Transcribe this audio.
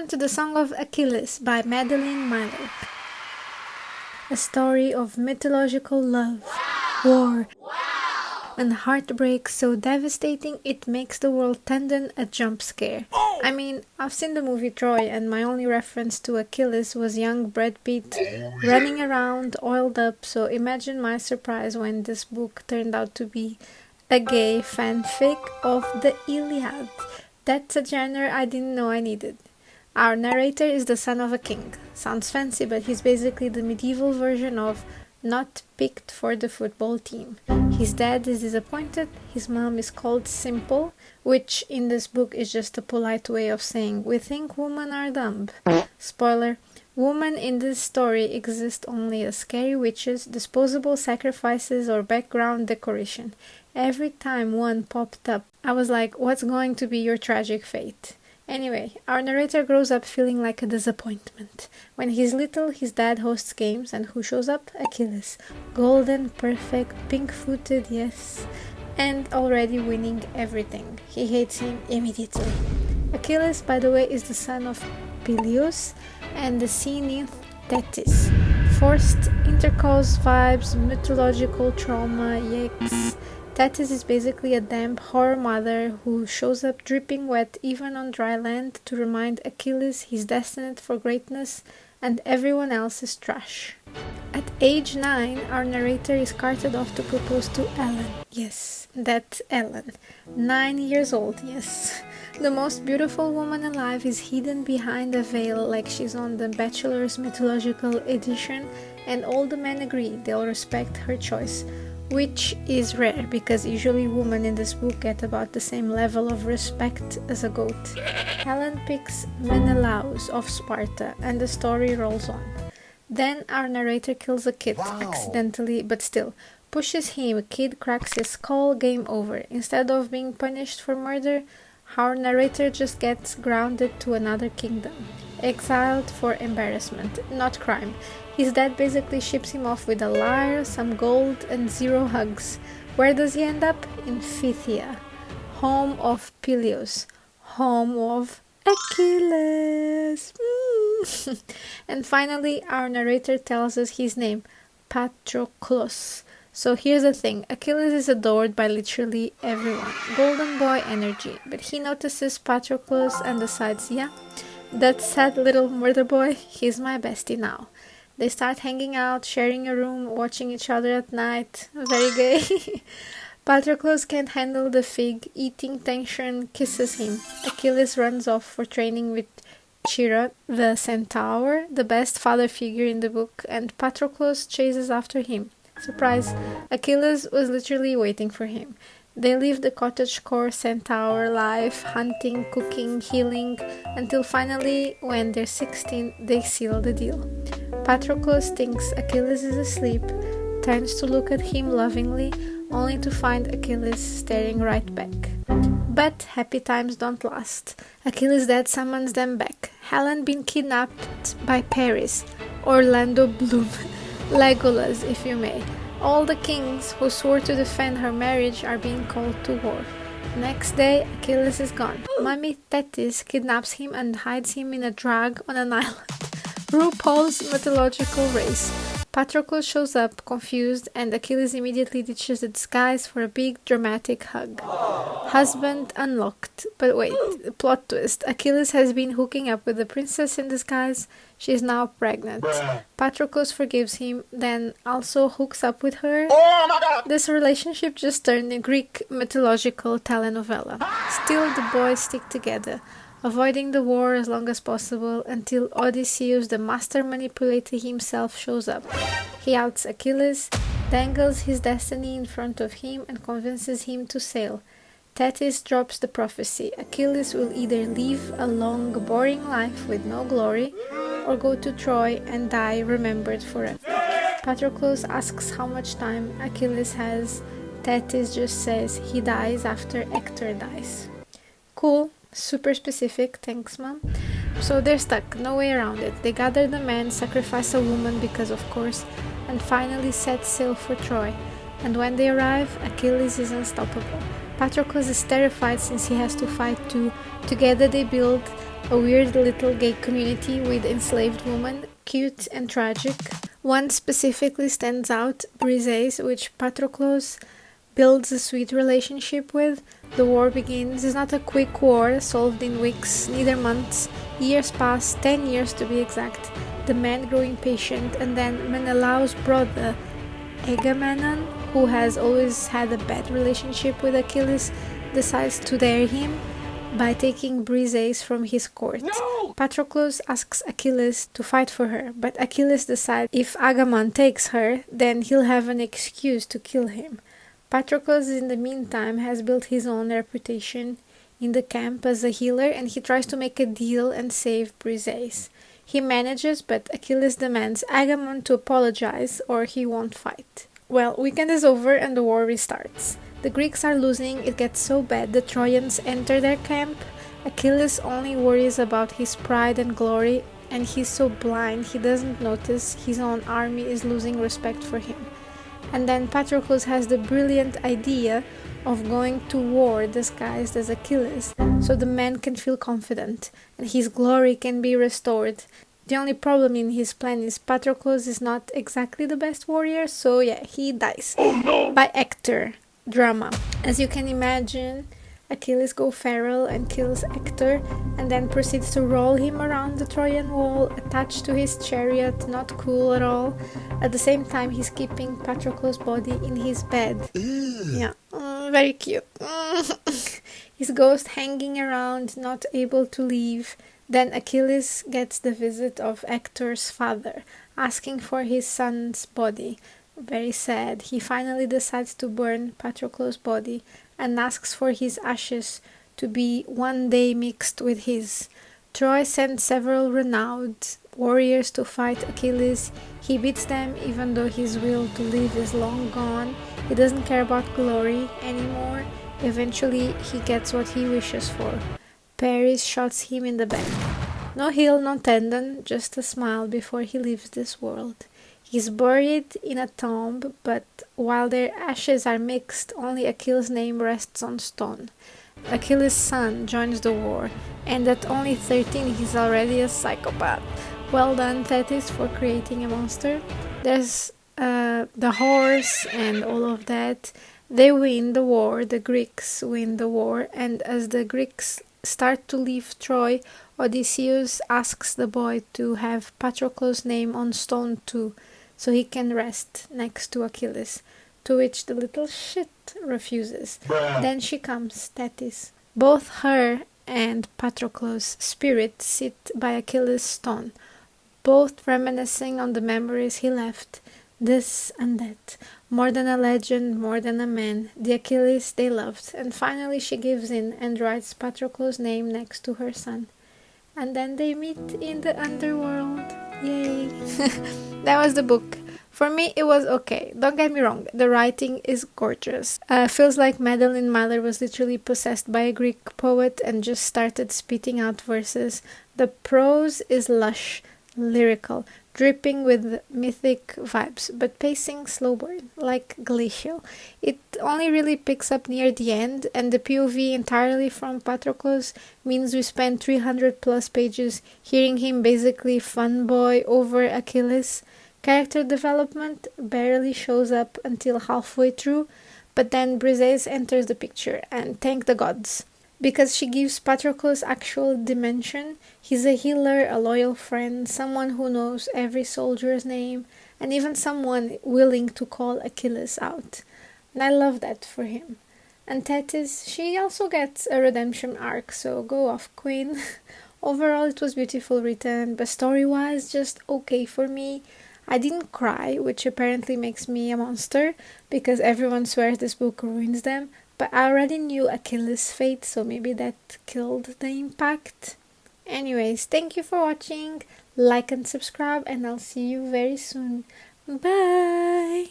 Welcome to the Song of Achilles by Madeline Miller. A story of mythological love, war, and heartbreak so devastating it makes the world tendon a jump scare. I mean, I've seen the movie Troy and my only reference to Achilles was young Brad Pitt running around oiled up, so imagine my surprise when this book turned out to be a gay fanfic of the Iliad. That's a genre I didn't know I needed. Our narrator is the son of a king. Sounds fancy, but he's basically the medieval version of not picked for the football team. His dad is disappointed, his mom is called Simple, which in this book is just a polite way of saying we think women are dumb. Spoiler, women in this story exist only as scary witches, disposable sacrifices, or background decoration. Every time one popped up, I was like, what's going to be your tragic fate? Anyway, our narrator grows up feeling like a disappointment. When he's little, his dad hosts games, and who shows up? Achilles. Golden, perfect, pink-footed, yes, and already winning everything. He hates him immediately. Achilles, by the way, is the son of Peleus and the sea nymph Thetis. Forced intercourse vibes, mythological trauma, yikes. Thetis is basically a damp horror mother who shows up dripping wet even on dry land to remind Achilles he's destined for greatness and everyone else is trash. At age 9, our narrator is carted off to propose to Ellen. Yes, that Ellen. 9 years old, yes. The most beautiful woman alive is hidden behind a veil like she's on the Bachelor's mythological edition, and all the men agree they'll respect her choice. Which is rare, because usually women in this book get about the same level of respect as a goat. Helen picks Menelaus of Sparta, and the story rolls on. Then our narrator kills a kid, accidentally, but still. Pushes him, a kid cracks his skull, game over. Instead of being punished for murder, our narrator just gets grounded to another kingdom. Exiled for embarrassment, not crime. His dad basically ships him off with a lyre, some gold, and 0 hugs. Where does he end up? In Phthia, home of Peleus, home of Achilles. And finally, our narrator tells us his name, Patroclus. So here's the thing, Achilles is adored by literally everyone. Golden boy energy. But he notices Patroclus and decides, yeah, that sad little murder boy, he's my bestie now. They start hanging out, sharing a room, watching each other at night. Very gay. Patroclus can't handle the fig, eating tension, kisses him. Achilles runs off for training with Chiron, the centaur, the best father figure in the book, and Patroclus chases after him. Surprise, Achilles was literally waiting for him. They live the cottagecore centaur life, hunting, cooking, healing, until finally, when they're 16, they seal the deal. Patroclus thinks Achilles is asleep, turns to look at him lovingly, only to find Achilles staring right back. But happy times don't last. Achilles' dad summons them back. Helen been kidnapped by Paris, Orlando Bloom, Legolas if you may. All the kings who swore to defend her marriage are being called to war. Next day, Achilles is gone. Mummy Thetis kidnaps him and hides him in a drag on an island. RuPaul's mythological race. Patroclus shows up, confused, and Achilles immediately ditches the disguise for a big dramatic hug. Husband unlocked. But wait, plot twist. Achilles has been hooking up with the princess in disguise. She is now pregnant. Patroclus forgives him, then also hooks up with her. Oh my God! This relationship just turned a Greek mythological telenovela. Still, the boys stick together, avoiding the war as long as possible until Odysseus, the master manipulator himself, shows up. He outs Achilles, dangles his destiny in front of him, and convinces him to sail. Thetis drops the prophecy. Achilles will either live a long, boring life with no glory, or go to Troy and die remembered forever. Patroclus asks how much time Achilles has. Thetis just says he dies after Hector dies. Cool. Super specific, thanks mom. So they're stuck, no way around it. They gather the men, sacrifice a woman because of course, and finally set sail for Troy. And when they arrive, Achilles is unstoppable. Patroclus is terrified since he has to fight too. Together they build a weird little gay community with enslaved women, cute and tragic. One specifically stands out, Briseis, which Patroclus builds a sweet relationship with. The war begins. It's not a quick war solved in weeks, neither months. Years pass, 10 years to be exact. The men grow impatient, and then Menelaus' brother, Agamemnon, who has always had a bad relationship with Achilles, decides to dare him by taking Briseis from his court. No! Patroclus asks Achilles to fight for her, but Achilles decides if Agamemnon takes her, then he'll have an excuse to kill him. Patroclus, in the meantime, has built his own reputation in the camp as a healer, and he tries to make a deal and save Briseis. He manages, but Achilles demands Agamemnon to apologize or he won't fight. Well, weekend is over and the war restarts. The Greeks are losing, it gets so bad the Trojans enter their camp. Achilles only worries about his pride and glory, and he's so blind he doesn't notice his own army is losing respect for him. And then Patroclus has the brilliant idea of going to war disguised as Achilles, so the man can feel confident, and his glory can be restored. The only problem in his plan is Patroclus is not exactly the best warrior, so yeah, he dies. Oh no! By Hector. Drama. As you can imagine, Achilles goes feral and kills Hector, and then proceeds to roll him around the Trojan wall, attached to his chariot, not cool at all. At the same time, he's keeping Patroclus' body in his bed. Yeah, very cute. His ghost hanging around, not able to leave. Then Achilles gets the visit of Hector's father, asking for his son's body. Very sad. He finally decides to burn Patroclus' body and asks for his ashes to be one day mixed with his. Troy sends several renowned warriors to fight Achilles. He beats them even though his will to live is long gone. He doesn't care about glory anymore. Eventually he gets what he wishes for. Paris shoots him in the back. No heel, no tendon, just a smile before he leaves this world. He's buried in a tomb, but while their ashes are mixed, only Achilles' name rests on stone. Achilles' son joins the war, and at only 13 he's already a psychopath. Well done, Thetis, for creating a monster. There's the horse and all of that. They win the war, the Greeks win the war, and as the Greeks start to leave Troy, Odysseus asks the boy to have Patroclus' name on stone too, so he can rest next to Achilles, to which the little shit refuses. Bruh. Then she comes, Thetis. Both her and Patroclus' spirit sit by Achilles' stone, both reminiscing on the memories he left, this and that, more than a legend, more than a man, the Achilles they loved, and finally she gives in and writes Patroclus' name next to her son. And then they meet in the underworld. Yay! That was the book. For me, it was okay. Don't get me wrong, the writing is gorgeous. Feels like Madeline Miller was literally possessed by a Greek poet and just started spitting out verses. The prose is lush, lyrical, dripping with mythic vibes, but pacing slow burn, like glacial. It only really picks up near the end, and the POV entirely from Patroclus means we spend 300 plus pages hearing him basically fanboy over Achilles. Character development barely shows up until halfway through, but then Briseis enters the picture, and thank the gods. Because she gives Patroclus actual dimension. He's a healer, a loyal friend, someone who knows every soldier's name, and even someone willing to call Achilles out. And I love that for him. And Thetis, she also gets a redemption arc, so go off, queen. Overall, it was beautiful written, but story-wise, just okay for me. I didn't cry, which apparently makes me a monster, because everyone swears this book ruins them. But I already knew Achilles' fate, so maybe that killed the impact. Anyways, thank you for watching. Like and subscribe, and I'll see you very soon. Bye!